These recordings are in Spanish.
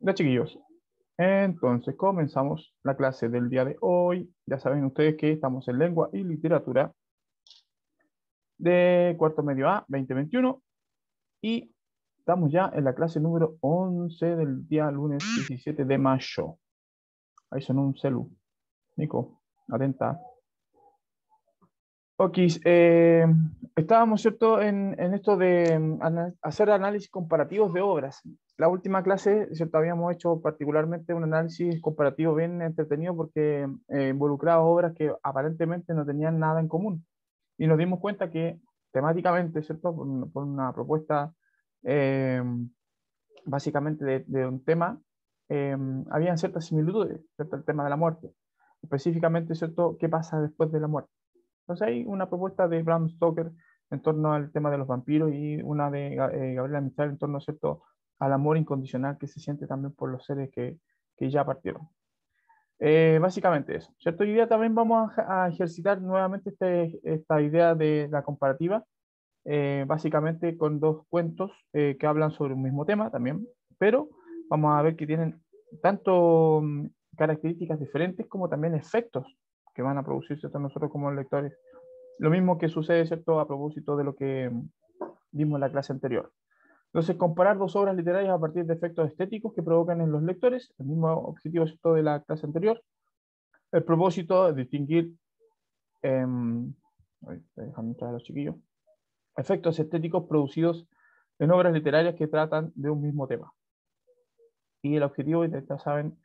Ya, chiquillos. Entonces, comenzamos la clase del día de hoy. Ya saben ustedes que estamos en lengua y literatura de cuarto medio A 2021 y estamos ya en la clase número 11 del día lunes 17 de mayo. Ahí son un celu. Nico, atenta. Ok, estábamos, ¿cierto?, en esto de hacer análisis comparativos de obras. La última clase, ¿cierto?, habíamos hecho particularmente un análisis comparativo bien entretenido porque involucraba obras que aparentemente no tenían nada en común. Y nos dimos cuenta que temáticamente, ¿cierto?, por una propuesta eh, básicamente de un tema, eh, habían ciertas similitudes, ¿cierto?, el tema de la muerte. Específicamente, ¿cierto?, qué pasa después de la muerte. Entonces hay una propuesta de Bram Stoker en torno al tema de los vampiros y una de Gabriela Mistral en torno, ¿cierto?, al amor incondicional que se siente también por los seres que ya partieron. Básicamente eso, ¿cierto? Hoy día también vamos a ejercitar nuevamente esta idea de la comparativa, básicamente con dos cuentos que hablan sobre un mismo tema también, pero vamos a ver que tienen tanto características diferentes como también efectos que van a producirse tanto nosotros como lectores. Lo mismo que sucede, ¿cierto?, a propósito de lo que vimos en la clase anterior. Entonces, comparar dos obras literarias a partir de efectos estéticos que provocan en los lectores, el mismo objetivo, ¿cierto?, de la clase anterior. El propósito es distinguir, eh, déjame entrar a los chiquillos, efectos estéticos producidos en obras literarias que tratan de un mismo tema. Y el objetivo, ya saben,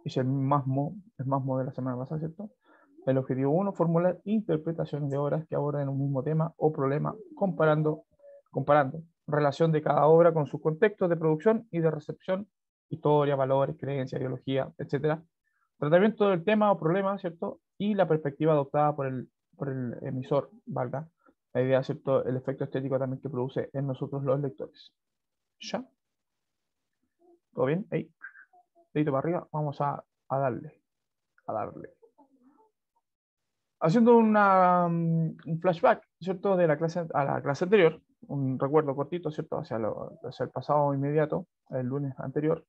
es el mismo de la semana pasada, ¿cierto? El objetivo 1, formular interpretaciones de obras que abordan un mismo tema o problema, comparando relación de cada obra con sus contextos de producción y de recepción, historia, valores, creencias, ideología, etcétera. Tratamiento del tema o problema, ¿cierto? Y la perspectiva adoptada por el emisor, valga. La idea, ¿cierto? El efecto estético también que produce en nosotros los lectores. ¿Ya? ¿Todo bien? Hey, dedito para arriba, vamos a darle, a darle. Haciendo un flashback, ¿cierto?, de la clase a la clase anterior, un recuerdo cortito, ¿cierto?, hacia el pasado inmediato, el lunes anterior,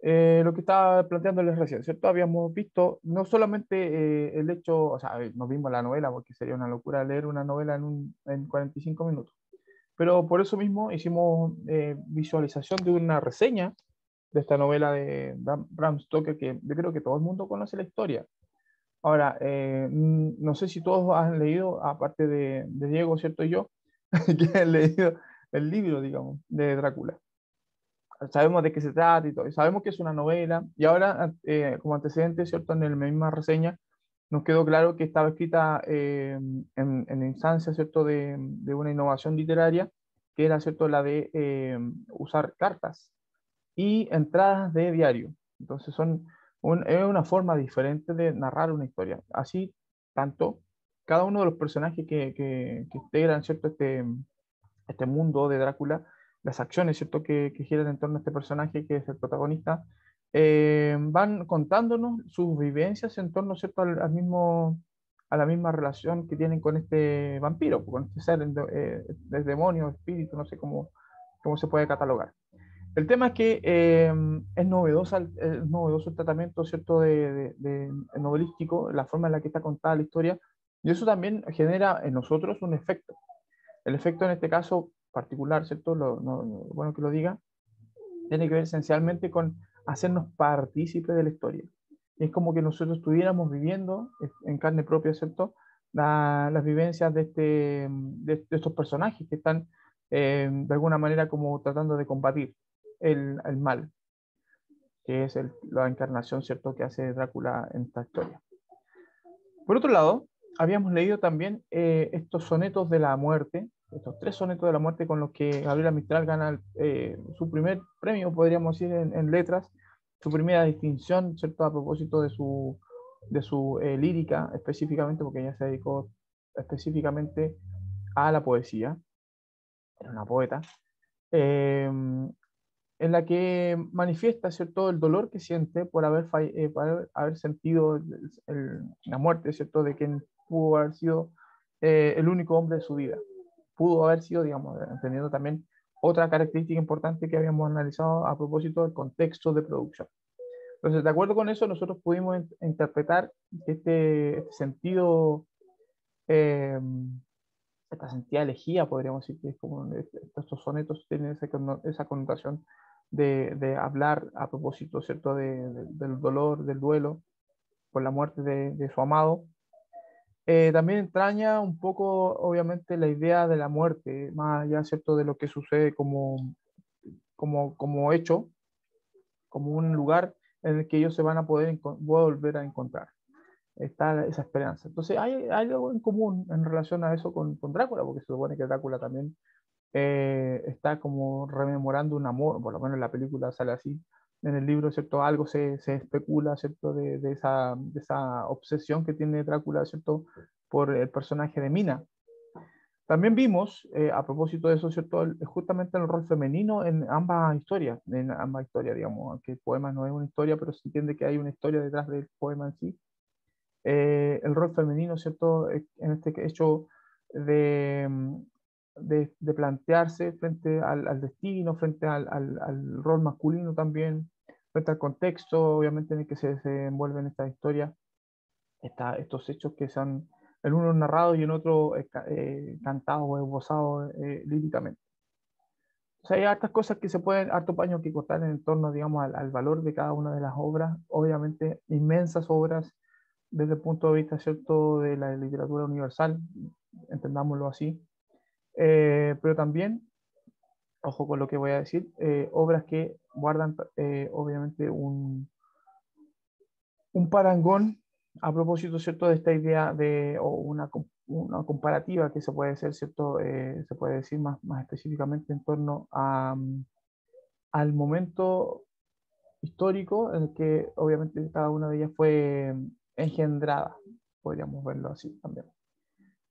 lo que estaba planteándoles recién, ¿cierto? Habíamos visto no solamente el hecho, o sea, nos vimos la novela, porque sería una locura leer una novela en 45 minutos, pero por eso mismo hicimos visualización de una reseña de esta novela de Bram Stoker, que yo creo que todo el mundo conoce la historia. Ahora, no sé si todos han leído, aparte de Diego, ¿cierto? Y yo, que han leído el libro, digamos, de Drácula. Sabemos de qué se trata y todo, y sabemos que es una novela, y ahora, como antecedente, ¿cierto? En la misma reseña, nos quedó claro que estaba escrita en instancia, ¿cierto?, de una innovación literaria, que era, ¿cierto?, la de usar cartas y entradas de diario. Entonces es una forma diferente de narrar una historia. Así, tanto, cada uno de los personajes que integran, ¿cierto?, este mundo de Drácula, las acciones, ¿cierto?, que giran en torno a este personaje que es el protagonista, van contándonos sus vivencias en torno, ¿cierto?, a la misma relación que tienen con este vampiro, con este ser, de demonio, espíritu, no sé cómo se puede catalogar. El tema es que es novedoso el tratamiento, ¿cierto?, de novelístico, la forma en la que está contada la historia, y eso también genera en nosotros un efecto. El efecto en este caso particular, ¿cierto? Bueno que lo diga, tiene que ver esencialmente con hacernos partícipes de la historia. Es como que nosotros estuviéramos viviendo en carne propia, ¿cierto?, las vivencias de estos personajes que están de alguna manera como tratando de combatir el mal, que es la encarnación, ¿cierto?, que hace Drácula en esta historia. Por otro lado, habíamos leído también estos sonetos de la muerte, estos tres sonetos de la muerte con los que Gabriela Mistral gana su primer premio, podríamos decir, en letras, su primera distinción, ¿cierto?, a propósito de su lírica, específicamente, porque ella se dedicó específicamente a la poesía, era una poeta, eh, en la que manifiesta, ¿cierto?, el dolor que siente por haber sentido la muerte, ¿cierto?, de quien pudo haber sido el único hombre de su vida. Pudo haber sido, digamos, entendiendo también otra característica importante que habíamos analizado a propósito del contexto de producción. Entonces, de acuerdo con eso, nosotros pudimos interpretar que este sentido, eh, esta sentida elegía, podríamos decir que es como estos sonetos tienen esa connotación de hablar a propósito, ¿cierto?, del dolor, del duelo por la muerte de su amado. También entraña un poco, obviamente, la idea de la muerte, más allá, ¿cierto?, de lo que sucede como hecho, como un lugar en el que ellos se van a poder volver a encontrar. Está esa esperanza. Entonces, hay algo en común en relación a eso con Drácula, porque se supone que Drácula también está como rememorando un amor, por lo menos en la película sale así. En el libro, ¿cierto? Algo se especula, ¿cierto? De esa obsesión que tiene Drácula, ¿cierto? Por el personaje de Mina. También vimos, a propósito de eso, ¿cierto? Justamente el rol femenino en ambas historias, digamos, aunque el poema no es una historia, pero se entiende que hay una historia detrás del poema en sí. El rol femenino, ¿cierto? En este hecho de, de plantearse frente al destino, frente al rol masculino también, frente al contexto, obviamente, en el que se envuelven esta historia, estos hechos que son en uno narrados y en otro cantados o esbozados líricamente. O sea, hay hartas cosas que se pueden, harto paño que cortar en torno, digamos, al valor de cada una de las obras, obviamente inmensas obras desde el punto de vista, ¿cierto?, de la literatura universal, entendámoslo así, pero también, ojo con lo que voy a decir, obras que guardan, obviamente, un parangón a propósito, ¿cierto?, de esta idea o una comparativa que se puede hacer, ¿cierto?, se puede decir más específicamente en torno al momento histórico en el que obviamente cada una de ellas fue engendrada, podríamos verlo así también.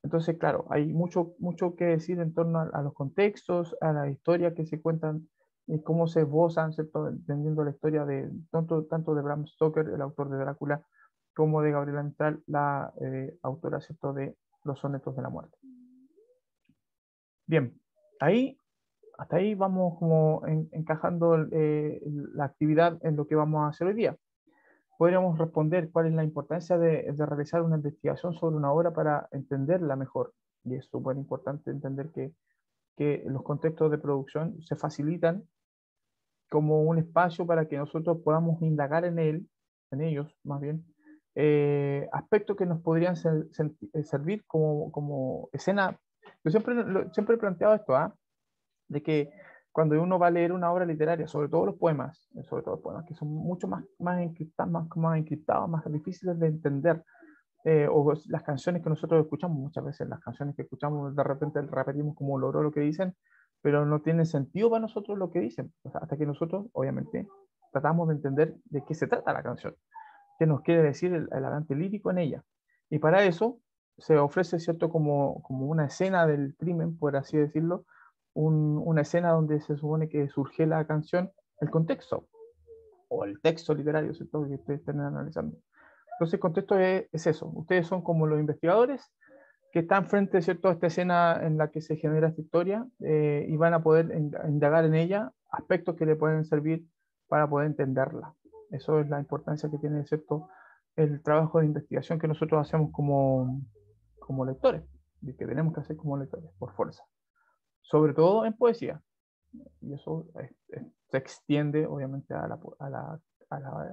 Entonces, claro, hay mucho que decir en torno a los contextos, a las historias que se cuentan y cómo se esbozan, ¿cierto? Entendiendo la historia de tanto de Bram Stoker, el autor de Drácula, como de Gabriela Mistral, la autora, ¿cierto?, de Los Sonetos de la Muerte. Bien, ahí, hasta ahí vamos como encajando la actividad en lo que vamos a hacer hoy día. Podríamos responder cuál es la importancia de realizar una investigación sobre una obra para entenderla mejor. Y es súper importante entender que los contextos de producción se facilitan como un espacio para que nosotros podamos indagar en ellos más bien, aspectos que nos podrían servir como escena. Yo siempre he planteado esto, de que cuando uno va a leer una obra literaria, sobre todo los poemas que son mucho más encriptados, más difíciles de entender, o las canciones que nosotros escuchamos, muchas veces las canciones que escuchamos de repente repetimos como logró lo que dicen, pero no tiene sentido para nosotros lo que dicen, o sea, hasta que nosotros, obviamente, tratamos de entender de qué se trata la canción, qué nos quiere decir el hablante lírico en ella. Y para eso se ofrece, ¿cierto?, como una escena del crimen, por así decirlo, una escena donde se supone que surge la canción, el contexto, o el texto literario, ¿cierto?, que ustedes estén analizando. Entonces, el contexto es eso. Ustedes son como los investigadores que están frente, ¿cierto?, a esta escena en la que se genera esta historia y van a poder indagar en ella aspectos que le pueden servir para poder entenderla. Eso es la importancia que tiene, ¿cierto?, el trabajo de investigación que nosotros hacemos como lectores y que tenemos que hacer como lectores, por fuerza. Sobre todo en poesía. Y eso se extiende, obviamente, a la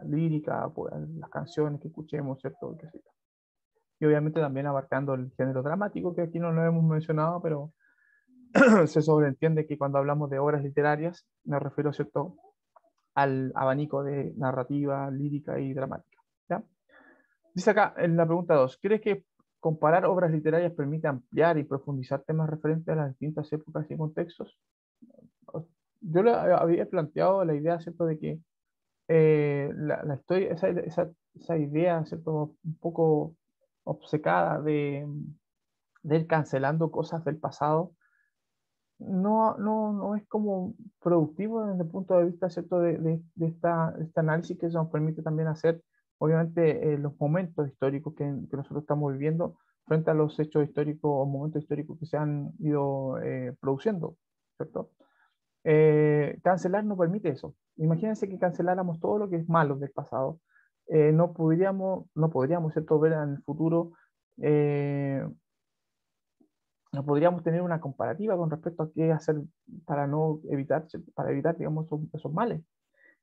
lírica, a las canciones que escuchemos, ¿cierto? Y obviamente también abarcando el género dramático, que aquí no lo hemos mencionado, pero se sobreentiende que cuando hablamos de obras literarias, me refiero, ¿cierto?, al abanico de narrativa, lírica y dramática. ¿Ya? Dice acá en la pregunta 2, ¿crees que comparar obras literarias permite ampliar y profundizar temas referentes a las distintas épocas y contextos? Yo le había planteado la idea, ¿cierto?, de que la historia, esa idea, ¿cierto?, un poco obcecada de ir cancelando cosas del pasado, no es como productivo desde el punto de vista, ¿cierto?, de este análisis que nos permite también hacer, obviamente, los momentos históricos que nosotros estamos viviendo frente a los hechos históricos o momentos históricos que se han ido produciendo, ¿cierto? Cancelar no permite eso. Imagínense que canceláramos todo lo que es malo del pasado. No podríamos, ¿cierto?, ver en el futuro, eh, no podríamos tener una comparativa con respecto a qué hacer para no evitar, para evitar, digamos, esos males.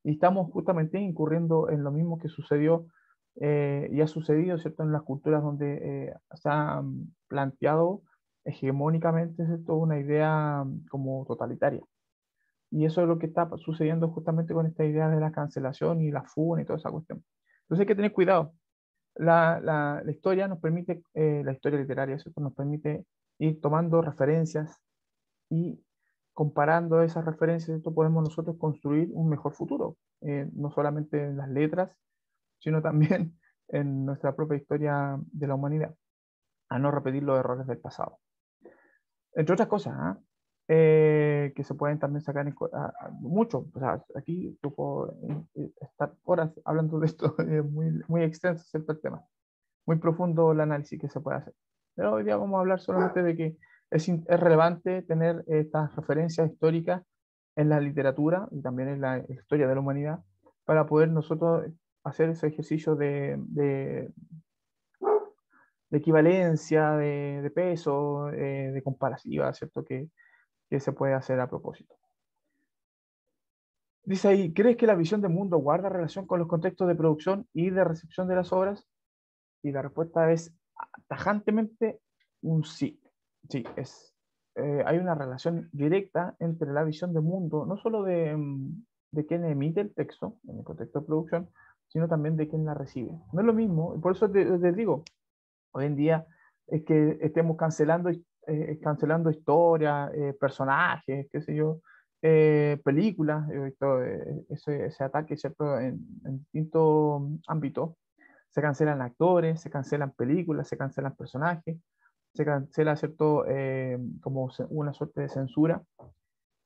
Y estamos justamente incurriendo en lo mismo que sucedió y ha sucedido, ¿cierto?, en las culturas donde se ha planteado hegemónicamente, ¿cierto?, una idea como totalitaria. Y eso es lo que está sucediendo justamente con esta idea de la cancelación y la fuga y toda esa cuestión. Entonces hay que tener cuidado. La historia nos permite, la historia literaria, ¿cierto?, nos permite ir tomando referencias y comparando esas referencias, ¿cierto?, podemos nosotros construir un mejor futuro, no solamente en las letras, sino también en nuestra propia historia de la humanidad, a no repetir los errores del pasado. Entre otras cosas, ¿ah? Que se pueden también sacar mucho. O sea, aquí yo puedo estar horas hablando de esto, es muy, muy extenso, ¿cierto?, el tema. Muy profundo el análisis que se puede hacer. Pero hoy día vamos a hablar solamente de que es relevante tener estas referencias históricas en la literatura y también en la historia de la humanidad para poder nosotros hacer ese ejercicio de equivalencia, de peso, de comparativa, ¿cierto?, que se puede hacer a propósito. Dice ahí, ¿crees que la visión del mundo guarda relación con los contextos de producción y de recepción de las obras? Y la respuesta es tajantemente un sí. Sí, hay una relación directa entre la visión del mundo, no solo de quien emite el texto en el contexto de producción, sino también de quien la recibe. No es lo mismo, y por eso te digo, hoy en día es que estemos cancelando historias, personajes, qué sé yo, películas, he visto ese ataque, ¿cierto?, en distintos ámbitos. Se cancelan actores, se cancelan películas, se cancelan personajes, se cancela, ¿cierto?, como una suerte de censura.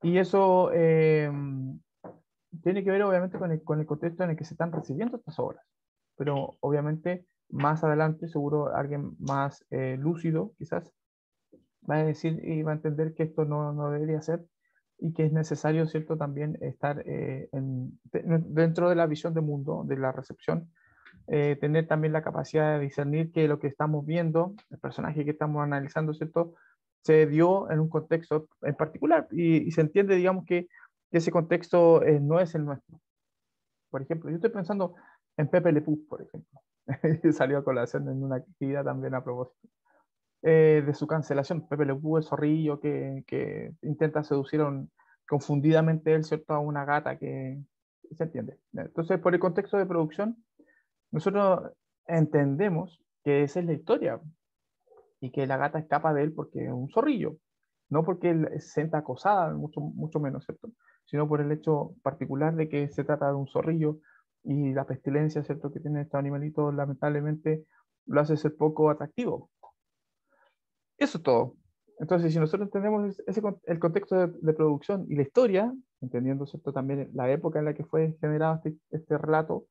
Y eso tiene que ver obviamente con el contexto en el que se están recibiendo estas obras. Pero obviamente más adelante seguro alguien más lúcido quizás va a decir y va a entender que esto no debería ser y que es necesario, ¿cierto?, también estar dentro de la visión del mundo, de la recepción, tener también la capacidad de discernir que lo que estamos viendo, el personaje que estamos analizando, ¿cierto?, se dio en un contexto en particular y se entiende, digamos, que ese contexto no es el nuestro. Por ejemplo, yo estoy pensando en Pepe Le Pew, por ejemplo. Salió a colación en una actividad también a propósito de su cancelación. Pepe Le Pew, el zorrillo que intenta seducir confundidamente él, ¿cierto?, a una gata que se entiende. Entonces, por el contexto de producción, nosotros entendemos que esa es la historia y que la gata escapa de él porque es un zorrillo, no porque él se sienta acosada, mucho, mucho menos, ¿cierto?, sino por el hecho particular de que se trata de un zorrillo y la pestilencia, ¿cierto?, que tiene estos animalitos lamentablemente lo hace ser poco atractivo. Eso es todo. Entonces, si nosotros entendemos el contexto de producción y la historia, entendiendo, ¿cierto?, también la época en la que fue generado este relato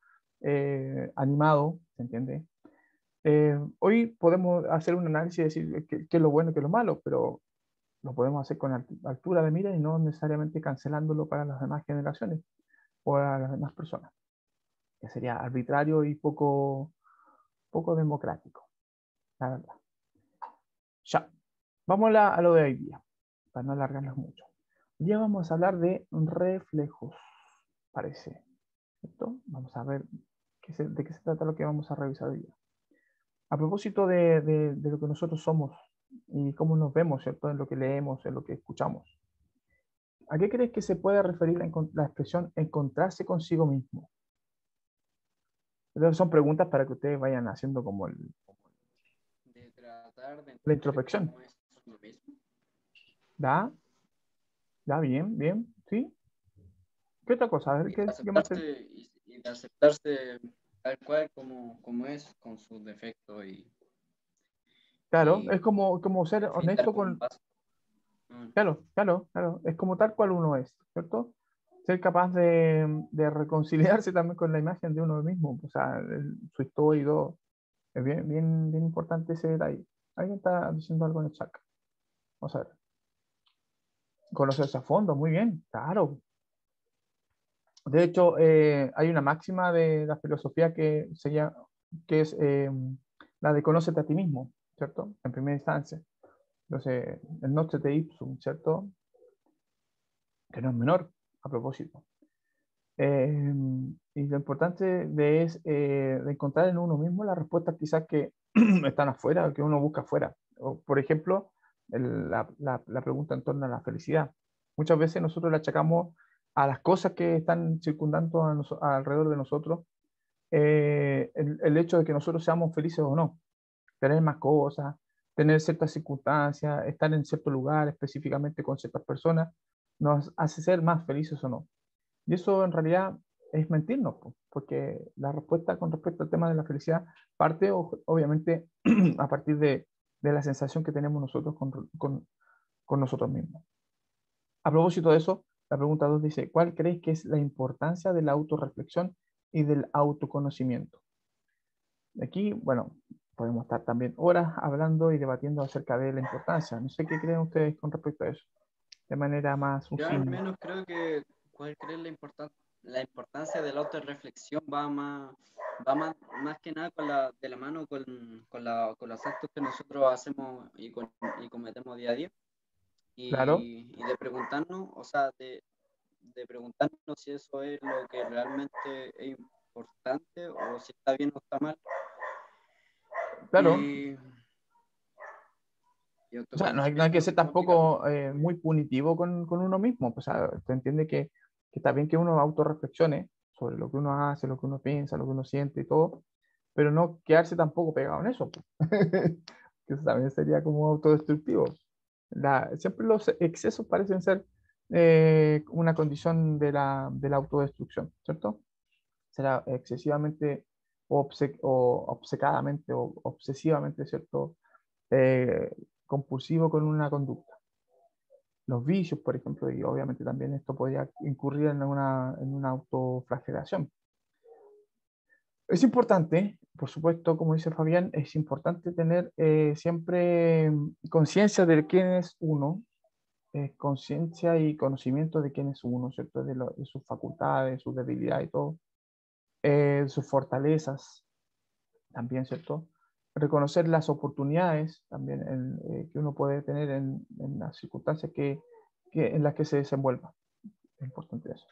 animado, ¿se entiende? Hoy podemos hacer un análisis y decir qué es lo bueno y qué es lo malo, pero lo podemos hacer con altura de mira y no necesariamente cancelándolo para las demás generaciones o a las demás personas, que sería arbitrario y poco democrático, la verdad. Ya, vamos a lo de hoy día, para no alargarnos mucho. Hoy día vamos a hablar de reflejos, parece. ¿Cierto? Vamos a ver de qué se trata lo que vamos a revisar hoy día. A propósito de lo que nosotros somos y cómo nos vemos, ¿cierto?, en lo que leemos, en lo que escuchamos. ¿A qué crees que se puede referir la expresión encontrarse consigo mismo? Entonces son preguntas para que ustedes vayan haciendo como De tratar de la entender introspección. cómo es lo mismo. ¿Da? ¿Da? Bien, bien, ¿sí? ¿Qué otra cosa? A ver, Y de qué más te... aceptarse, y de aceptarse tal cual como es, con sus defectos Claro, y es como ser en fin, dar honesto como un con... paso. Mm. Claro, claro, claro. Es como tal cual uno es, ¿cierto? Ser capaz de reconciliarse también con la imagen de uno mismo, o sea, su historia y todo. Es bien, bien, bien importante ese detalle. Alguien está diciendo algo en el chat. Vamos a ver. Conocerse a fondo, muy bien, claro. De hecho, hay una máxima de la filosofía que es la de conócete a ti mismo, ¿cierto? En primera instancia. Entonces, el nocete ipsum, ¿cierto? Que no es menor, a propósito. Y lo importante de encontrar en uno mismo las respuestas quizás que están afuera, que uno busca afuera. O, por ejemplo, la pregunta en torno a la felicidad. Muchas veces nosotros le achacamos a las cosas que están circundando alrededor de nosotros el hecho de que nosotros seamos felices o no. Tener más cosas, tener ciertas circunstancias, estar en cierto lugar específicamente con ciertas personas, nos hace ser más felices o no. Y eso en realidad es mentirnos, po, porque la respuesta con respecto al tema de la felicidad parte obviamente a partir de la sensación que tenemos nosotros con nosotros mismos. A propósito de eso, la pregunta 2 dice, ¿cuál crees que es la importancia de la autorreflexión y del autoconocimiento? Aquí, bueno, podemos estar también horas hablando y debatiendo acerca de la importancia. No sé qué creen ustedes con respecto a eso, de manera más Yo al sucinta. menos creo que cuál crees la importancia de la autorreflexión más que nada de la mano con los actos que nosotros hacemos y cometemos día a día. Claro, Y de preguntarnos, o sea, de preguntarnos si eso es lo que realmente es importante o si está bien o está mal. claro. Y, y O sea, no hay que autoconocimiento ser significa tampoco muy punitivo con uno mismo. O sea, se entiende que está bien que uno autorreflexione sobre lo que uno hace, lo que uno piensa, lo que uno siente y todo, pero no quedarse tampoco pegado en eso, pues. Que eso también sería como autodestructivo. Siempre los excesos parecen ser una condición de la autodestrucción, ¿cierto? Será excesivamente o obcecadamente o obsesivamente, ¿cierto? Eh, compulsivo con una conducta. Los vicios, por ejemplo, y obviamente también esto podría incurrir en una autoflagelación. Es importante, por supuesto, como dice Fabián, es importante tener siempre conciencia de quién es uno, conciencia y conocimiento de quién es uno, ¿cierto? De sus facultades, sus debilidades y todo, sus fortalezas también, ¿cierto? Reconocer las oportunidades también que uno puede tener en las circunstancias en las que se desenvuelva. Es importante eso.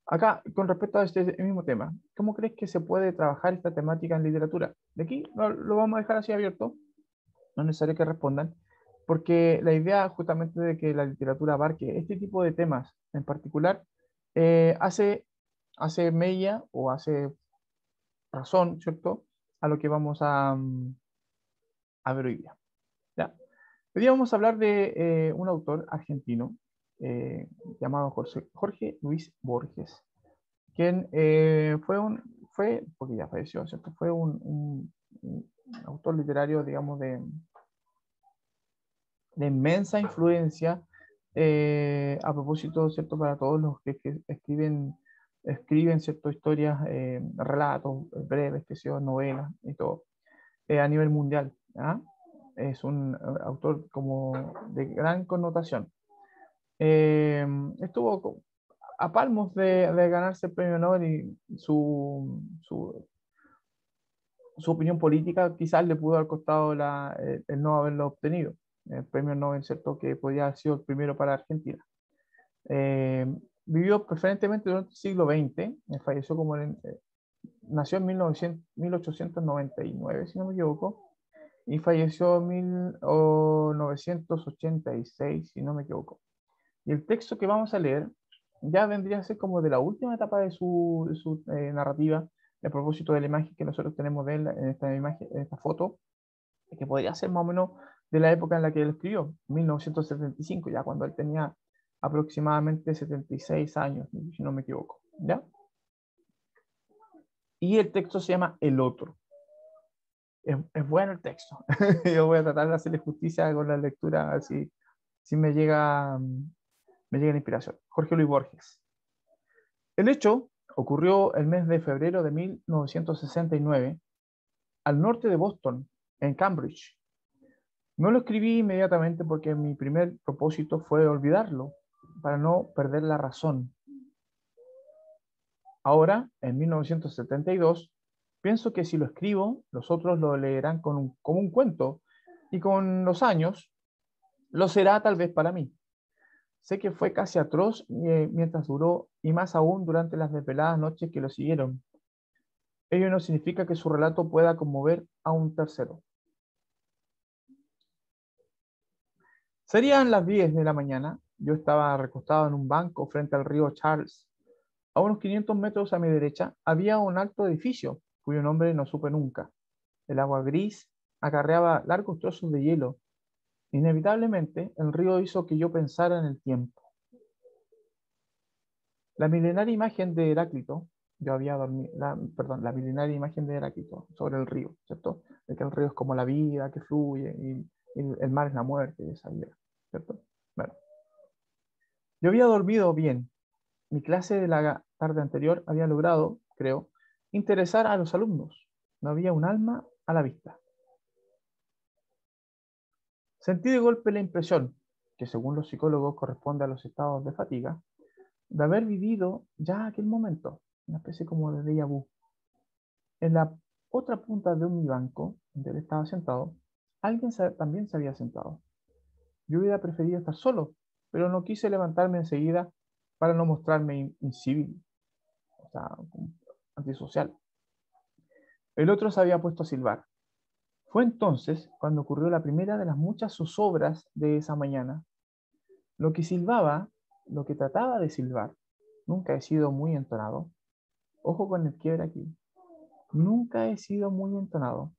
Acá, con respecto a este mismo tema, ¿cómo crees que se puede trabajar esta temática en literatura? De aquí lo vamos a dejar así abierto, no es necesario que respondan, porque la idea justamente de que la literatura abarque este tipo de temas en particular hace mella o hace razón, ¿cierto? A lo que vamos a ver hoy día. ¿Ya? Hoy día vamos a hablar de un autor argentino eh, llamado Jorge Luis Borges, quien porque ya falleció, ¿cierto? Fue un autor literario, digamos, de inmensa influencia a propósito, ¿cierto? Para todos los que escriben, ¿cierto? Historias, relatos breves, que sean novelas y todo, a nivel mundial. ¿Ah? Es un autor como de gran connotación. Eh, estuvo a palmos de ganarse el premio Nobel y su opinión política quizás le pudo haber costado el no haberlo obtenido. El premio Nobel, ¿cierto? Que podría haber sido el primero para Argentina. Eh, Vivió preferentemente durante el siglo XX, falleció nació en 1899, si no me equivoco, y falleció en 1986, si no me equivoco. Y el texto que vamos a leer ya vendría a ser como de la última etapa de su narrativa, a propósito de la imagen que nosotros tenemos de él en esta imagen, en esta foto, que podría ser más o menos de la época en la que él escribió, 1975, ya cuando él tenía aproximadamente 76 años, si no me equivoco, ¿ya? Y el texto se llama El Otro. Es bueno el texto. Yo voy a tratar de hacerle justicia con la lectura, a ver si me llega la inspiración. Jorge Luis Borges. El hecho ocurrió el mes de febrero de 1969 al norte de Boston, en Cambridge. No lo escribí inmediatamente porque mi primer propósito fue olvidarlo, para no perder la razón. Ahora, en 1972, pienso que si lo escribo, los otros lo leerán como un cuento, y con los años lo será tal vez para mí. Sé que fue casi atroz mientras duró, y más aún durante las desveladas noches que lo siguieron. Ello no significa que su relato pueda conmover a un tercero. Serían las 10 de la mañana. Yo estaba recostado en un banco frente al río Charles. A unos 500 metros a mi derecha había un alto edificio, cuyo nombre no supe nunca. El agua gris acarreaba largos trozos de hielo. Inevitablemente, el río hizo que yo pensara en el tiempo. La milenaria imagen de Heráclito, yo había dormido, la milenaria imagen de Heráclito sobre el río, ¿cierto? De que el río es como la vida que fluye y el mar es la muerte, esa idea, ¿cierto? Bueno, yo había dormido bien. Mi clase de la tarde anterior había logrado, creo, interesar a los alumnos. No había un alma a la vista. Sentí de golpe la impresión, que según los psicólogos corresponde a los estados de fatiga, de haber vivido ya aquel momento, una especie como de déjà vu. En la otra punta de mi banco, donde él estaba sentado, también se había sentado. Yo hubiera preferido estar solo, pero no quise levantarme enseguida para no mostrarme incivil, o sea, antisocial. El otro se había puesto a silbar. Fue entonces cuando ocurrió la primera de las muchas zozobras de esa mañana. Lo que silbaba, lo que trataba de silbar, nunca he sido muy entonado. Ojo con el quiebre aquí. Nunca he sido muy entonado.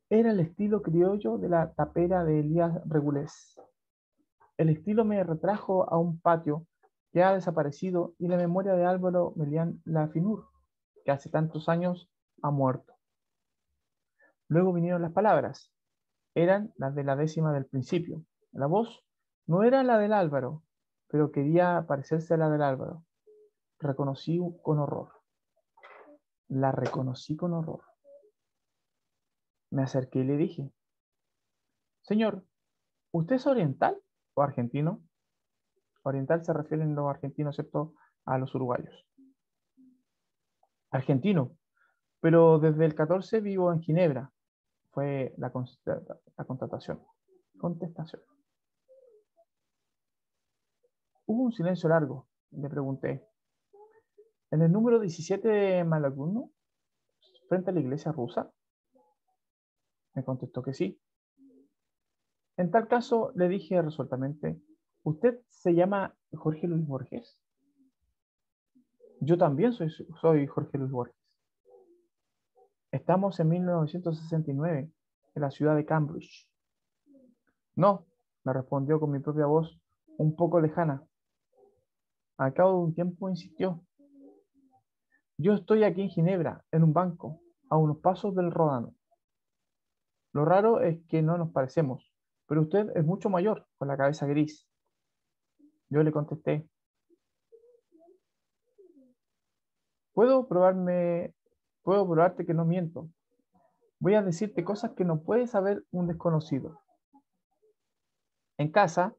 Era el estilo criollo de la tapera de Elías Regulés. El estilo me retrajo a un patio que ha desaparecido y la memoria de Álvaro Melián Lafinur, que hace tantos años ha muerto. Luego vinieron las palabras. Eran las de la décima del principio. La voz no era la del Álvaro, pero quería parecerse a la del Álvaro. Reconocí con horror. La reconocí con horror. Me acerqué y le dije, señor, ¿usted es oriental o argentino? Oriental se refieren los argentinos, ¿cierto?, a los uruguayos. Argentino, pero desde el 14 vivo en Ginebra. Fue la contestación. Hubo un silencio largo. Le pregunté, ¿en el número 17 de Malaguno, frente a la iglesia rusa? Me contestó que sí. En tal caso, le dije resueltamente, ¿usted se llama Jorge Luis Borges? Yo también soy Jorge Luis Borges. Estamos en 1969, en la ciudad de Cambridge. No, me respondió con mi propia voz, un poco lejana. Al cabo de un tiempo insistió. Yo estoy aquí en Ginebra, en un banco, a unos pasos del Ródano. Lo raro es que no nos parecemos, pero usted es mucho mayor, con la cabeza gris. Yo le contesté, puedo puedo probarte que no miento. Voy a decirte cosas que no puede saber un desconocido. En casa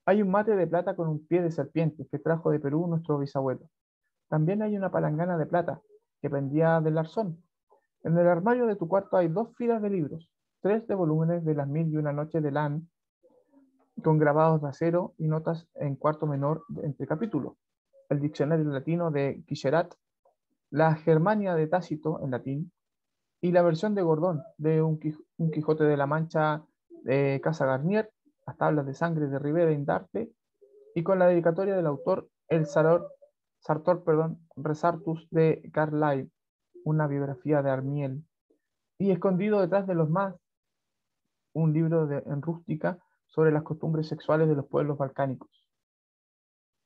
hay un mate de plata con un pie de serpiente que trajo de Perú nuestro bisabuelo. También hay una palangana de plata que pendía del arzón. En el armario de tu cuarto hay 2 filas de libros, 3 de volúmenes de las 1001 noches de Lan, con grabados de acero y notas en cuarto menor entre capítulos. El diccionario latino de Quicherat, la Germania de Tácito en latín y la versión de Gordón de un Quijote de la Mancha de Casa Garnier, las tablas de sangre de Rivera Indarte y con la dedicatoria del autor el Sartor, Resartus de Carlyle, una biografía de Armiel, y escondido detrás de los más, un libro en rústica sobre las costumbres sexuales de los pueblos balcánicos.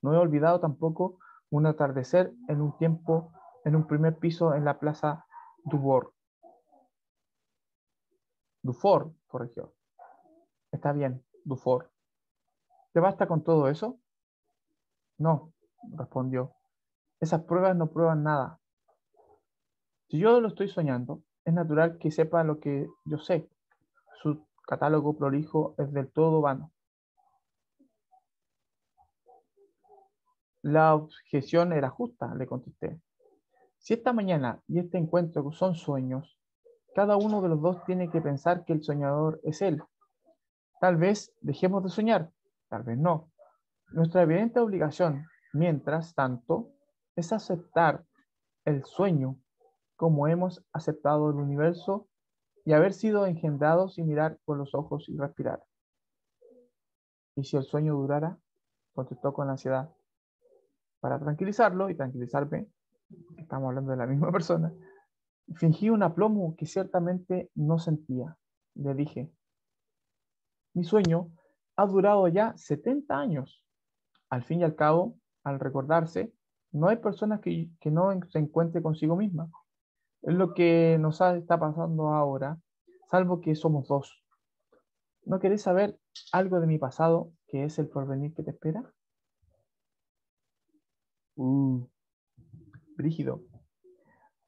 No he olvidado tampoco un atardecer en un primer piso en la plaza Dubord. Dufour, corrigió. Está bien, Dufour. ¿Te basta con todo eso? No, respondió. Esas pruebas no prueban nada. Si yo lo estoy soñando, es natural que sepa lo que yo sé. catálogo prolijo es del todo vano. La objeción era justa, le contesté. Si esta mañana y este encuentro son sueños, cada uno de los dos tiene que pensar que el soñador es él. Tal vez dejemos de soñar, tal vez no. Nuestra evidente obligación, mientras tanto, es aceptar el sueño como hemos aceptado el universo y haber sido engendrados y mirar con los ojos y respirar. ¿Y si el sueño durara? Contestó con ansiedad. Para tranquilizarlo y tranquilizarme, estamos hablando de la misma persona, fingí un aplomo que ciertamente no sentía. Le dije, mi sueño ha durado ya 70 años. Al fin y al cabo, al recordarse, no hay persona que no se encuentre consigo misma. Es lo que nos está pasando ahora, salvo que somos dos. ¿No querés saber algo de mi pasado, que es el porvenir que te espera? Brígido.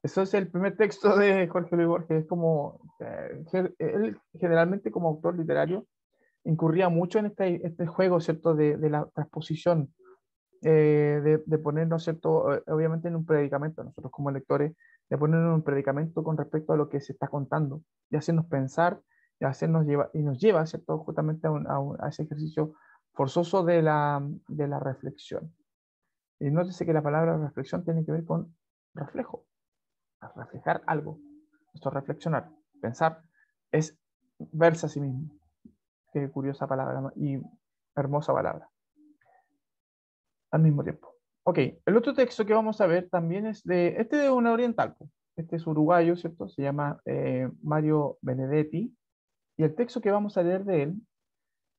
Eso es el primer texto de Jorge Luis Borges. Es como, él generalmente como autor literario incurría mucho en este juego, ¿cierto? De la transposición, de ponernos, ¿cierto? Obviamente en un predicamento, nosotros como lectores, de ponernos en un predicamento con respecto a lo que se está contando, y hacernos pensar, y hacernos llevar, y nos lleva, ¿cierto? Justamente a ese ejercicio forzoso de la reflexión. Y nótese que la palabra reflexión tiene que ver con reflejo, a reflejar algo. Esto es reflexionar, pensar, es verse a sí mismo. Qué curiosa palabra, ¿no? Y hermosa palabra al mismo tiempo. Ok, el otro texto que vamos a ver también es este de un oriental, pues. Este es uruguayo, ¿cierto? Se llama Mario Benedetti, y el texto que vamos a leer de él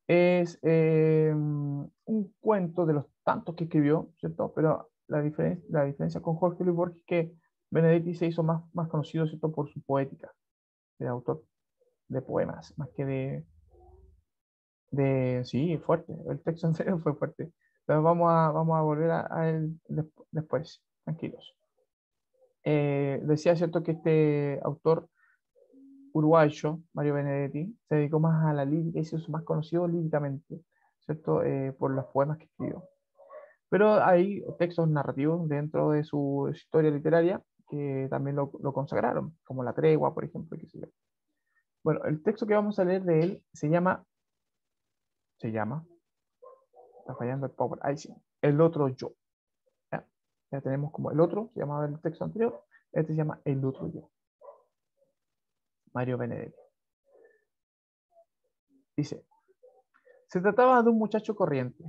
es un cuento de los tantos que escribió, ¿cierto? Pero la diferencia con Jorge Luis Borges es que Benedetti se hizo más conocido, ¿cierto? Por su poética, de autor de poemas, más que sí, fuerte, el texto en serio fue fuerte. Entonces vamos a volver a él después, tranquilos. Decía, ¿cierto? Que este autor uruguayo, Mario Benedetti, se dedicó más a la lírica y se hizo más conocido líricamente, ¿cierto? Por los poemas que escribió. Pero hay textos narrativos dentro de su historia literaria que también lo consagraron, como La Tregua, por ejemplo, qué sé yo. Bueno, el texto que vamos a leer de él está fallando el power, ahí sí, El otro yo. ¿Ya? Ya tenemos como el otro, se llamaba el texto anterior, este se llama El otro yo, Mario Benedetti. Dice, se trataba de un muchacho corriente.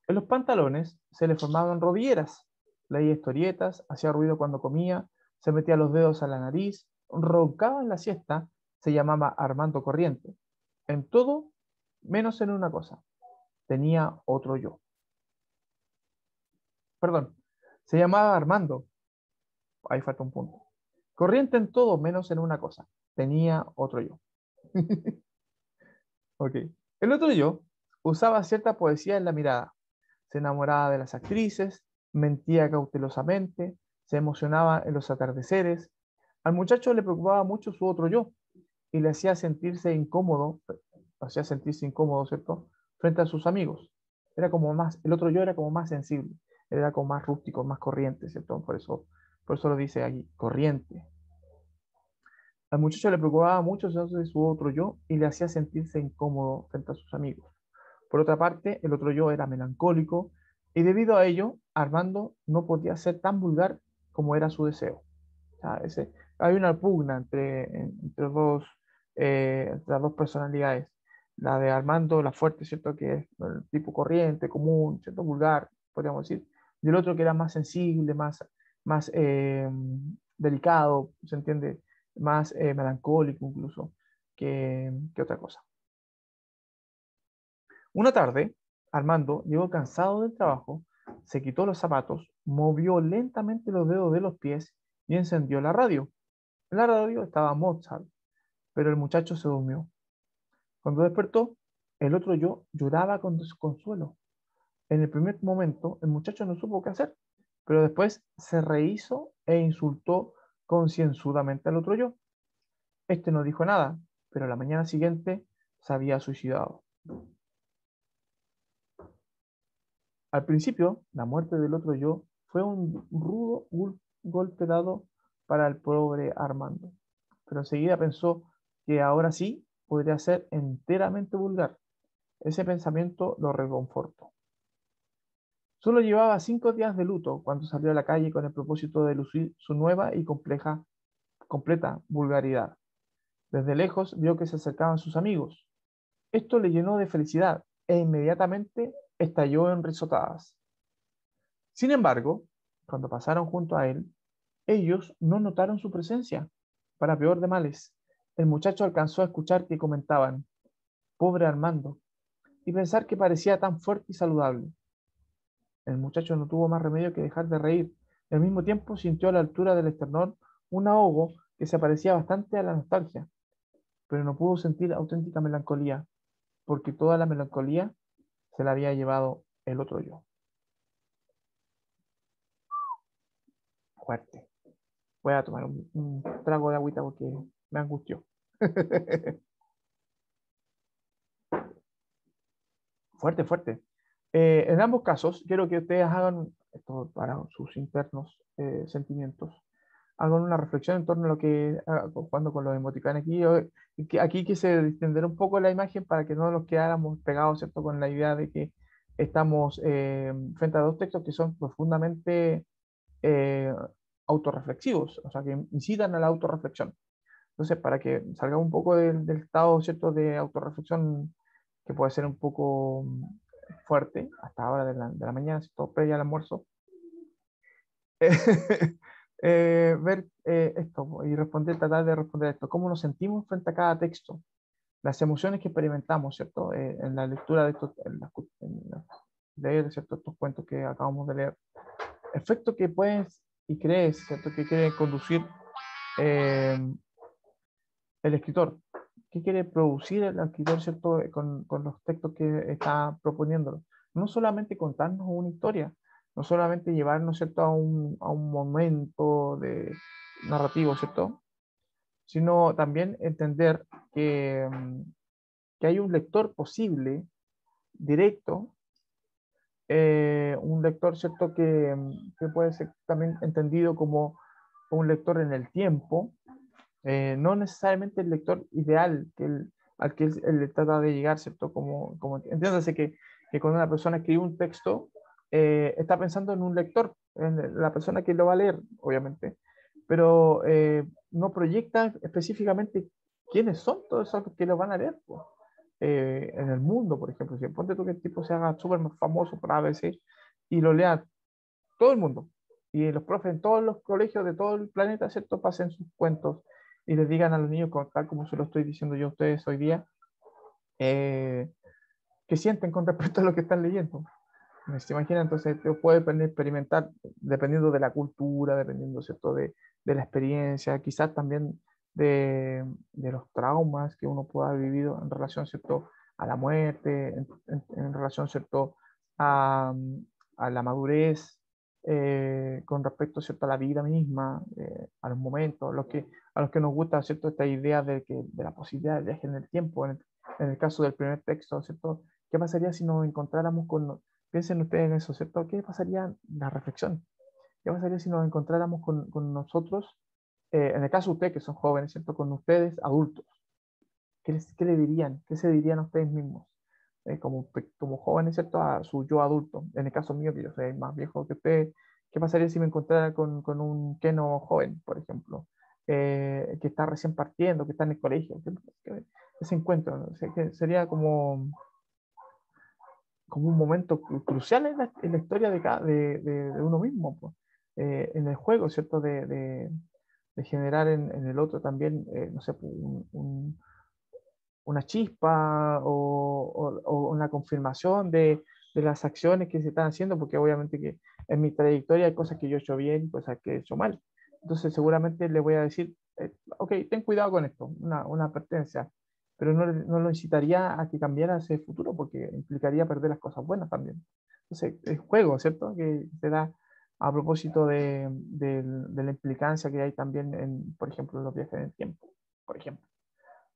En los pantalones se le formaban rodilleras, leía historietas, hacía ruido cuando comía, se metía los dedos a la nariz, roncaba en la siesta, se llamaba Armando Corriente. En todo, menos en una cosa. Tenía otro yo. Perdón, se llamaba Armando. Ahí falta un punto. Corriente en todo, menos en una cosa. Tenía otro yo. Ok. El otro yo usaba cierta poesía en la mirada. Se enamoraba de las actrices, mentía cautelosamente, se emocionaba en los atardeceres. Al muchacho le preocupaba mucho su otro yo y le hacía sentirse incómodo, ¿cierto? Frente a sus amigos. El otro yo era como más sensible, era como más rústico, más corriente, ¿cierto? Por eso lo dice aquí, corriente. Al muchacho le preocupaba mucho su otro yo y le hacía sentirse incómodo frente a sus amigos. Por otra parte, el otro yo era melancólico y debido a ello, Armando no podía ser tan vulgar como era su deseo. O sea, hay una pugna entre las dos personalidades. La de Armando, la fuerte, ¿cierto? Que es el tipo corriente, común, ¿cierto? Vulgar, podríamos decir. Y el otro que era más sensible, más delicado, ¿se entiende? Más melancólico incluso que otra cosa. Una tarde, Armando llegó cansado del trabajo, se quitó los zapatos, movió lentamente los dedos de los pies y encendió la radio. En la radio estaba Mozart, pero el muchacho se durmió. Cuando despertó, el otro yo lloraba con desconsuelo. En el primer momento, el muchacho no supo qué hacer, pero después se rehizo e insultó concienzudamente al otro yo. Este no dijo nada, pero la mañana siguiente se había suicidado. Al principio, la muerte del otro yo fue un rudo golpe dado para el pobre Armando, pero enseguida pensó que ahora sí podría ser enteramente vulgar. Ese pensamiento lo reconfortó. Solo llevaba 5 días de luto cuando salió a la calle con el propósito de lucir su nueva y completa vulgaridad. Desde lejos vio que se acercaban sus amigos. Esto le llenó de felicidad e inmediatamente estalló en risotadas. Sin embargo, cuando pasaron junto a él, ellos no notaron su presencia. Para peor de males, el muchacho alcanzó a escuchar que comentaban, pobre Armando, y pensar que parecía tan fuerte y saludable. El muchacho no tuvo más remedio que dejar de reír, y al mismo tiempo sintió a la altura del esternón un ahogo que se parecía bastante a la nostalgia, pero no pudo sentir auténtica melancolía, porque toda la melancolía se la había llevado el otro yo. Fuerte. Voy a tomar un trago de agüita porque me angustió. Fuerte, fuerte. En ambos casos, quiero que ustedes hagan esto para sus internos sentimientos. Hagan una reflexión en torno a lo que jugando con los emoticones aquí. Aquí quise distender un poco la imagen para que no nos quedáramos pegados, ¿cierto? Con la idea de que estamos frente a dos textos que son profundamente eh, autorreflexivos, o sea, que incitan a la autorreflexión. Entonces, para que salga un poco del estado, ¿cierto?, de autorreflexión que puede ser un poco fuerte hasta ahora de la mañana, ¿cierto?, previa al almuerzo, ver esto y responder, tratar de responder esto, cómo nos sentimos frente a cada texto, las emociones que experimentamos, ¿cierto?, en la lectura de estos, leer, ¿cierto?, estos cuentos que acabamos de leer, efecto que puedes y crees, ¿cierto?, que quiere conducir eh, el escritor. ¿Qué quiere producir el escritor, ¿cierto?, con los textos que está proponiendo? No solamente contarnos una historia, no solamente llevarnos, ¿cierto?, a un momento narrativo, ¿cierto?, sino también entender que hay un lector posible, directo, un lector, ¿cierto?, que puede ser también entendido como un lector en el tiempo, no necesariamente el lector ideal al que él le trata de llegar, ¿cierto? Entiéndase que cuando una persona escribe un texto, está pensando en un lector, en la persona que lo va a leer, obviamente, pero no proyecta específicamente quiénes son todos esos que lo van a leer, po. En el mundo, por ejemplo, si ponte tú que el tipo se haga súper famoso por ABC y lo lea todo el mundo. Y los profes en todos los colegios de todo el planeta, ¿cierto?, pasen sus cuentos y les digan a los niños, tal como se lo estoy diciendo yo a ustedes hoy día, eh, qué sienten con respecto a lo que están leyendo. ¿Se imagina? Entonces, te puede experimentar dependiendo de la cultura, dependiendo, ¿cierto?, de la experiencia, quizás también de los traumas que uno pueda haber vivido en relación, ¿cierto?, a la muerte, en relación, ¿cierto?, a, a la madurez, con respecto, ¿cierto?, a la vida misma, a los momentos, a los que nos gusta, ¿cierto?, esta idea de la posibilidad de viaje en el tiempo, en el caso del primer texto, ¿cierto? ¿Qué pasaría si nos encontráramos piensen ustedes en eso, ¿cierto? ¿Qué pasaría, la reflexión, qué pasaría si nos encontráramos con nosotros, en el caso de ustedes que son jóvenes, ¿cierto? Con ustedes adultos? ¿Qué le dirían? ¿Qué se dirían a ustedes mismos? Como jóvenes, ¿cierto? A su yo adulto. En el caso mío, que yo soy más viejo que ustedes, ¿qué pasaría si me encontrara con un Keno joven, por ejemplo? Que está recién partiendo, que está en el colegio. Ese encuentro, ¿no? O sea, que sería como un momento crucial en la historia de uno mismo, pues. En el juego, ¿cierto? De generar en el otro también, no sé, pues, una chispa o una confirmación de las acciones que se están haciendo, porque obviamente que en mi trayectoria hay cosas que yo he hecho bien y cosas que he hecho mal. Entonces seguramente le voy a decir, ok, ten cuidado con esto, una advertencia, pero no lo incitaría a que cambiara ese futuro porque implicaría perder las cosas buenas también. Entonces, el juego, ¿cierto? Que se da a propósito de la implicancia que hay también por ejemplo, en los viajes en el tiempo, por ejemplo.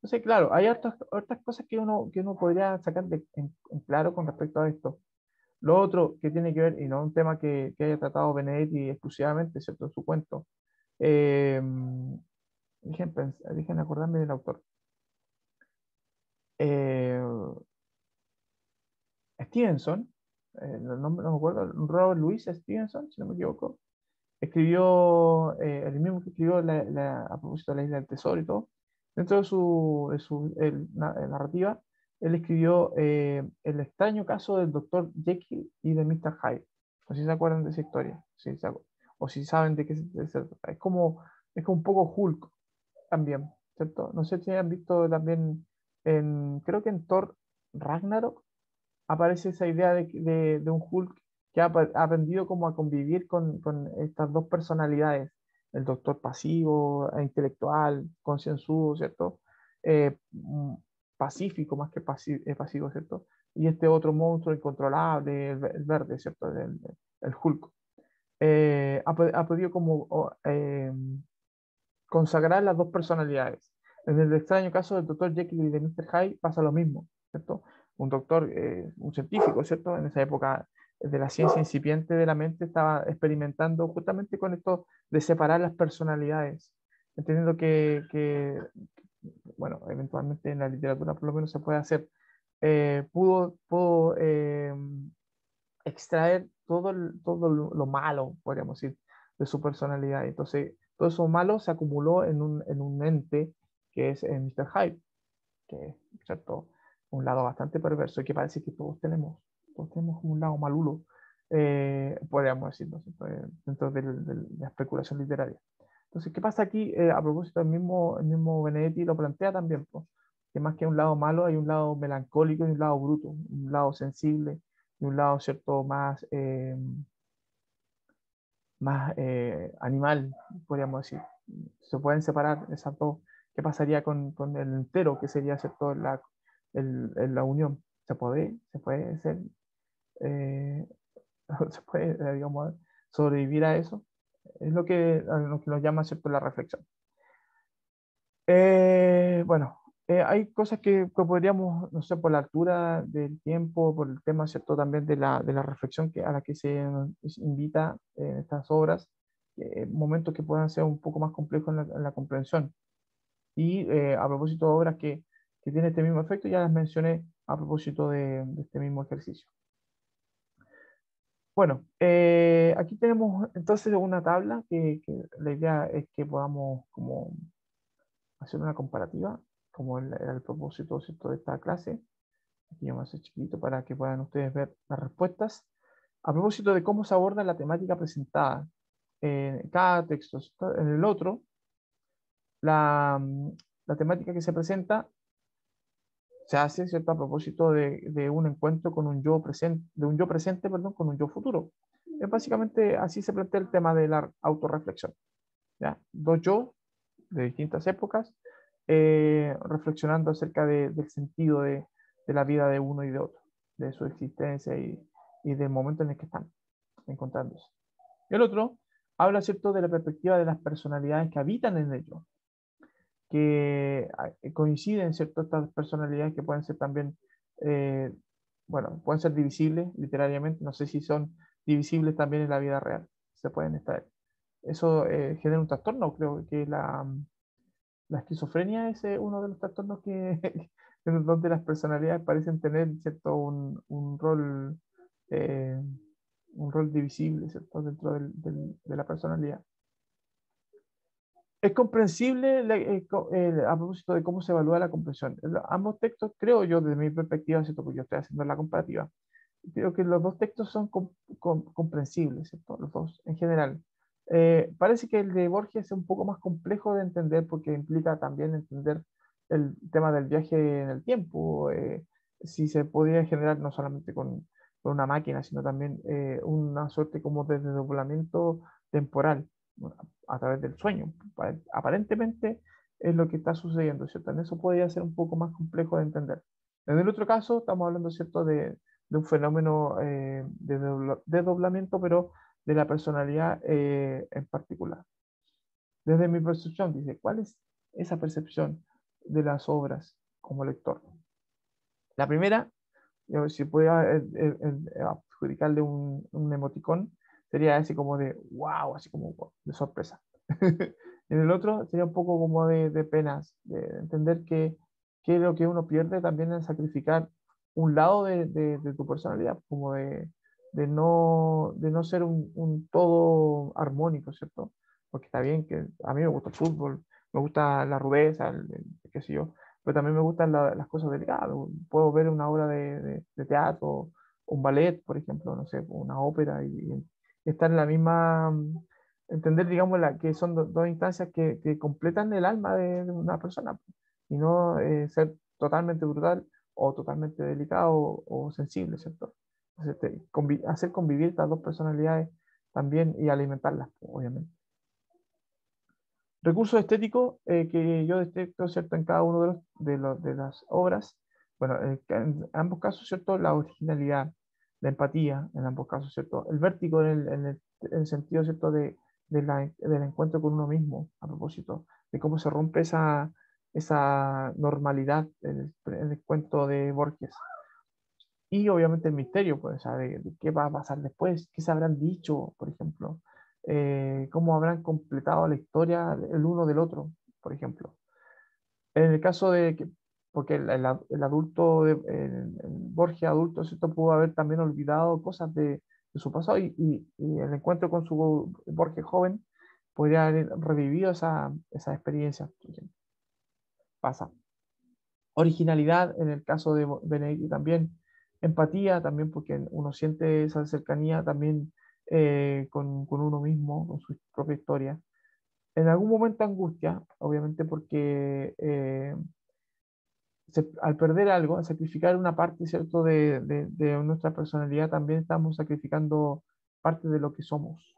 Entonces, claro, hay otras cosas que uno podría sacar en claro con respecto a esto. Lo otro que tiene que ver, y no un tema que haya tratado Benedetti exclusivamente, ¿cierto? En su cuento. Eh, dejen acordarme del autor. Eh, Stevenson, no me acuerdo, Robert Louis Stevenson, si no me equivoco, escribió, el mismo que escribió a propósito de la Isla del Tesoro y todo, dentro de su narrativa, él escribió El extraño caso del Dr. Jekyll y de Mr. Hyde. No sé si se acuerdan de esa historia, o si saben de qué se trata. Es como un poco Hulk también, ¿cierto? No sé si han visto también, creo que en Thor Ragnarok, aparece esa idea de un Hulk que ha aprendido como a convivir con estas dos personalidades, el doctor pasivo, intelectual, concienzudo, ¿cierto? Pacífico más que pasivo, ¿cierto? Y este otro monstruo incontrolable, el verde, ¿cierto? El Hulk. Ha podido como consagrar las dos personalidades. En el extraño caso del doctor Jekyll y de Mr. Hyde pasa lo mismo, ¿cierto? Un doctor, un científico, ¿cierto? En esa época de la ciencia incipiente de la mente estaba experimentando justamente con esto de separar las personalidades, entendiendo bueno, eventualmente en la literatura por lo menos se puede hacer. Pudo extraer todo lo malo, podríamos decir, de su personalidad. Entonces, todo eso malo se acumuló en un ente que es Mr. Hyde, que es, ¿cierto? Un lado bastante perverso y que parece que todos tenemos como un lado malulo, podríamos decirlo, ¿cierto? Dentro de la especulación literaria. Entonces, ¿qué pasa aquí? A propósito, el mismo Benedetti lo plantea también, pues, que más que un lado malo hay un lado melancólico y un lado bruto, un lado sensible y un lado, ¿cierto?, más animal, podríamos decir. Se pueden separar esas dos. ¿Qué pasaría con el entero, que sería, ¿cierto?, la unión? ¿Se puede ser, eh, digamos, sobrevivir a eso? Es lo que nos llama, ¿cierto?, la reflexión. Bueno, hay cosas que podríamos, no sé, por la altura del tiempo, por el tema, ¿cierto?, también de la reflexión a la que se nos invita en estas obras, momentos que puedan ser un poco más complejos en la comprensión. Y a propósito de obras que tienen este mismo efecto, ya las mencioné a propósito de este mismo ejercicio. Bueno, aquí tenemos entonces una tabla que la idea es que podamos como hacer una comparativa, como era el propósito, ¿cierto?, de esta clase. Aquí vamos a hacer chiquito para que puedan ustedes ver las respuestas. A propósito de cómo se aborda la temática presentada en cada texto, ¿cierto? En el otro, la temática que se presenta se hace, ¿cierto?, a propósito de un encuentro con un yo presente, de un yo presente, perdón, con un yo futuro. Es básicamente así se plantea el tema de la autorreflexión, ¿ya? Dos yo de distintas épocas, reflexionando acerca del sentido de la vida de uno y de otro, de su existencia y del momento en el que están encontrándose. El otro habla, ¿cierto?, de la perspectiva de las personalidades que habitan en ello, que coinciden, ¿cierto?, estas personalidades que pueden ser también, eh, bueno, pueden ser divisibles literariamente, no sé si son divisibles también en la vida real, se pueden estar. Eso genera un trastorno, creo que la esquizofrenia es uno de los trastornos en donde las personalidades parecen tener, ¿cierto?, eh, un rol divisible, ¿cierto?, dentro de la personalidad. Es comprensible a propósito de cómo se evalúa la comprensión. Ambos textos, creo yo, desde mi perspectiva, ¿cierto?, porque yo estoy haciendo la comparativa, creo que los dos textos son comprensibles, ¿cierto?, los dos en general. Parece que el de Borges es un poco más complejo de entender porque implica también entender el tema del viaje en el tiempo, si se podría generar no solamente con una máquina, sino también una suerte como de desdoblamiento temporal, ¿no?, a través del sueño. Aparentemente es lo que está sucediendo, ¿cierto? En eso podría ser un poco más complejo de entender. En el otro caso, estamos hablando, ¿cierto?, de un fenómeno de desdoblamiento, pero de la personalidad en particular. Desde mi percepción, dice, ¿cuál es esa percepción? de las obras como lector. La primera, si pudiera adjudicarle un emoticón, sería así como de wow, así como wow, de sorpresa. En el otro sería un poco como de penas, de entender que lo que uno pierde también es sacrificar un lado de tu personalidad, como de no ser un todo armónico, ¿cierto? Porque está bien que a mí me gusta el fútbol, me gusta la rudeza, qué sé yo, pero también me gustan las cosas delicadas. Puedo ver una obra de teatro, un ballet, por ejemplo, no sé, una ópera, y estar en la misma, entender, digamos, que son dos instancias que completan el alma de una persona, y no ser totalmente brutal o totalmente delicado o sensible, ¿cierto? Entonces, hacer convivir estas dos personalidades también y alimentarlas, obviamente. Recursos estéticos que yo detecto, ¿cierto? En cada uno de las obras. Bueno, en ambos casos, ¿cierto? La originalidad, la empatía, en ambos casos, ¿cierto? El vértigo en el sentido, ¿cierto? Del encuentro con uno mismo, a propósito, de cómo se rompe esa normalidad en el cuento de Borges. Y obviamente el misterio, pues, o sea, de qué va a pasar después, qué se habrán dicho, por ejemplo, cómo habrán completado la historia el uno del otro, por ejemplo. En el caso de que, porque el adulto, el Borges adulto, ¿cierto? Pudo haber también olvidado cosas de su pasado y el encuentro con su Borges joven podría haber revivido esa experiencia, por ejemplo. Pasa. Originalidad en el caso de Benedetti también, empatía también porque uno siente esa cercanía también con uno mismo, con su propia historia. En algún momento angustia, obviamente porque al perder algo, al sacrificar una parte, ¿cierto?, de nuestra personalidad, también estamos sacrificando parte de lo que somos,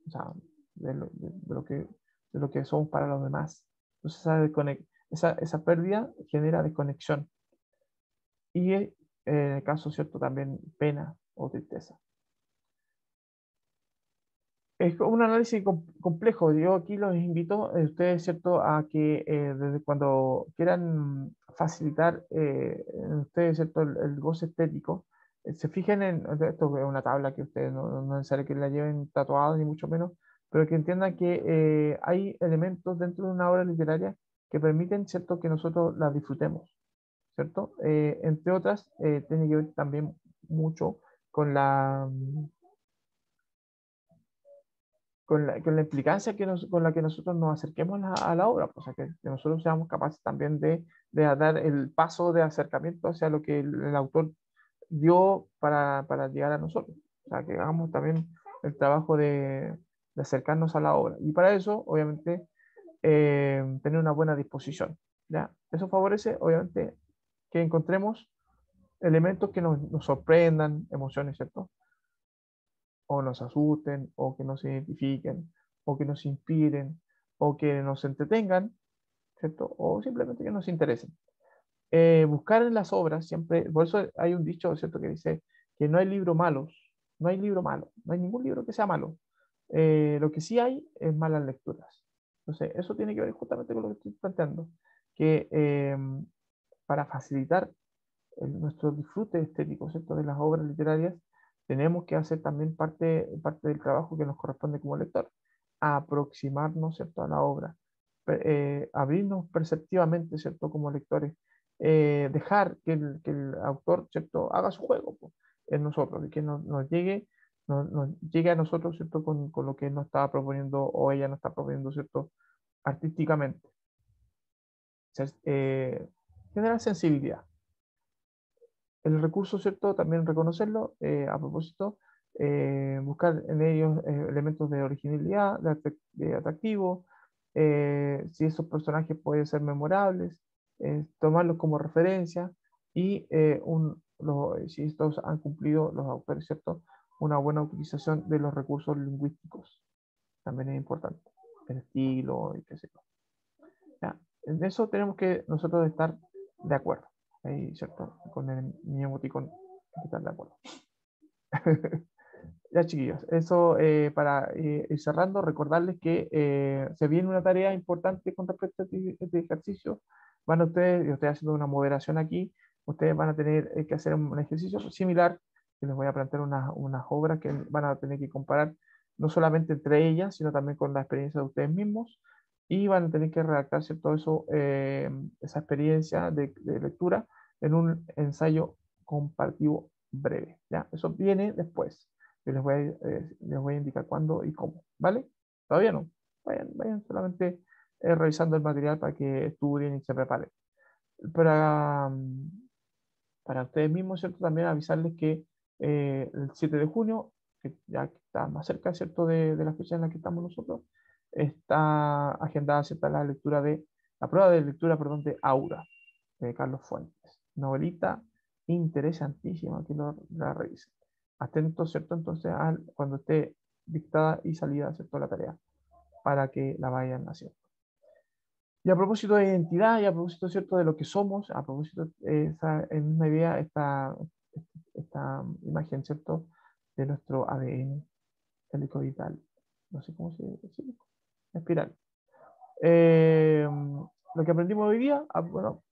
o sea, de lo que somos para los demás. Entonces, esa pérdida genera desconexión y en el caso, ¿cierto?, también pena o tristeza. Es un análisis complejo. Yo aquí los invito a ustedes, ¿cierto?, a que desde cuando quieran facilitar en ustedes, ¿cierto?, el goce estético, se fijen esto es una tabla que ustedes no es necesario que la lleven tatuada, ni mucho menos, pero que entiendan que hay elementos dentro de una obra literaria que permiten, ¿cierto?, que nosotros la disfrutemos, ¿cierto? Entre otras, tiene que ver también mucho con con la implicancia con la que nosotros nos acerquemos a la obra, pues, o sea, que nosotros seamos capaces también de dar el paso de acercamiento hacia lo que el autor dio para llegar a nosotros. O sea, que hagamos también el trabajo de acercarnos a la obra. Y para eso, obviamente, tener una buena disposición, ¿ya? Eso favorece, obviamente, que encontremos elementos que nos sorprendan, emociones, ¿cierto? O nos asusten, o que nos identifiquen, o que nos inspiren, o que nos entretengan, ¿cierto? O simplemente que nos interesen. Buscar en las obras siempre, por eso hay un dicho, ¿cierto?, que dice que no hay libros malos, no hay libro malo, no hay ningún libro que sea malo. Lo que sí hay es malas lecturas. Entonces, eso tiene que ver justamente con lo que estoy planteando, que para facilitar nuestro disfrute estético, ¿cierto?, de las obras literarias, tenemos que hacer también parte del trabajo que nos corresponde como lector, aproximarnos, ¿cierto?, a la obra, abrirnos perceptivamente, ¿cierto?, como lectores, dejar que el autor, ¿cierto?, haga su juego po, en nosotros y que nos llegue a nosotros, ¿cierto?, con lo que él nos está proponiendo o ella nos está proponiendo, ¿cierto?, artísticamente. Generar sensibilidad. El recurso, ¿cierto? También reconocerlo, a propósito, buscar en ellos elementos de originalidad, de atractivo, si esos personajes pueden ser memorables, tomarlos como referencia y si estos han cumplido los autores, ¿cierto? Una buena utilización de los recursos lingüísticos también es importante, el estilo y qué sé yo. ¿Ya? En eso tenemos que nosotros estar de acuerdo. Ahí, ¿cierto? Con mi emoticón, hay que estar de acuerdo. Ya, chiquillos, eso para ir cerrando, recordarles que se viene una tarea importante con respecto a este ejercicio. Van ustedes, yo estoy haciendo una moderación aquí, ustedes van a tener que hacer un ejercicio similar, que les voy a plantear unas obras que van a tener que comparar no solamente entre ellas, sino también con la experiencia de ustedes mismos, y van a tener que redactar todo eso, esa experiencia de lectura en un ensayo comparativo breve. ¿Ya? Eso viene después. Yo les voy a indicar cuándo y cómo, ¿vale? Todavía no. Vayan solamente revisando el material para que estudien y se preparen. Para, para ustedes mismos, ¿cierto? También avisarles que el 7 de junio, que ya está más cerca, ¿cierto? De la fecha en la que estamos nosotros, está agendada, ¿cierto? La prueba de lectura, perdón, de Aura, de Carlos Fuentes. Novelita interesantísima, que la revisen. Atentos, ¿cierto? Entonces, cuando esté dictada y salida, ¿cierto? La tarea, para que la vayan haciendo. Y a propósito de identidad, y a propósito, ¿cierto?, de lo que somos, a propósito de esa misma idea, esta imagen, ¿cierto?, de nuestro ADN helicoidal. No sé cómo se dice, espiral. Eh, lo que aprendimos hoy día, bueno,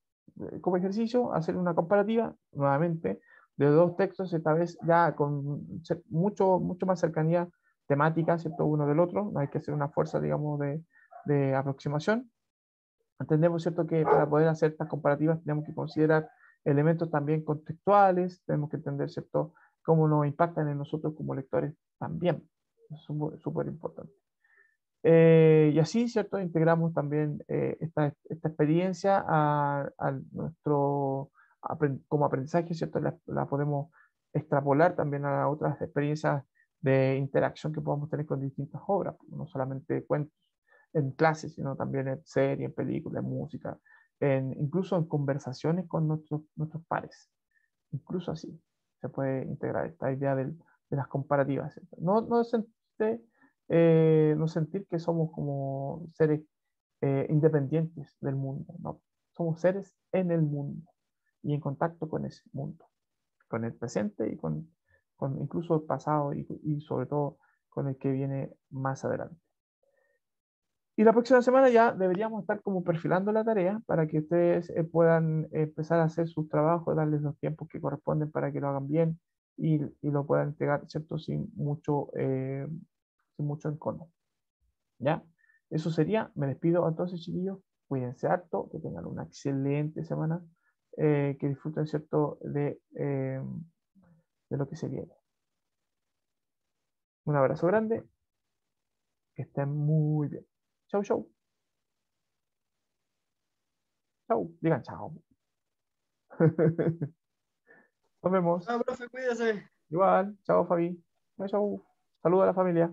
como ejercicio, hacer una comparativa, nuevamente, de dos textos, esta vez ya con mucho más cercanía temática, ¿cierto?, uno del otro. No hay que hacer una fuerza, digamos, de aproximación. Entendemos, ¿cierto?, que para poder hacer estas comparativas tenemos que considerar elementos también contextuales, tenemos que entender, ¿cierto?, cómo nos impactan en nosotros como lectores también. Es súper importante. Y así, ¿cierto?, integramos también esta experiencia a nuestro, como aprendizaje, ¿cierto?, la podemos extrapolar también a otras experiencias de interacción que podamos tener con distintas obras, no solamente cuentos en clases, sino también en series, en películas, en música, incluso en conversaciones con nuestros pares. Incluso así se puede integrar esta idea de las comparativas, ¿cierto? No sentir que somos como seres independientes del mundo, no. Somos seres en el mundo y en contacto con ese mundo, con el presente y con incluso el pasado y sobre todo con el que viene más adelante. Y la próxima semana ya deberíamos estar como perfilando la tarea para que ustedes puedan empezar a hacer sus trabajos, darles los tiempos que corresponden para que lo hagan bien y lo puedan entregar, ¿cierto? Sin mucho encono. ¿Ya? Eso sería. Me despido entonces, chiquillos. Cuídense harto, que tengan una excelente semana, que disfruten, ¿cierto? De lo que se viene. Un abrazo grande, que estén muy bien. Chau, chau. Chau. Digan chao. Nos vemos. Ah, profe, cuídese. Igual. Chao, Fabi. Chao, chao. Saludos a la familia.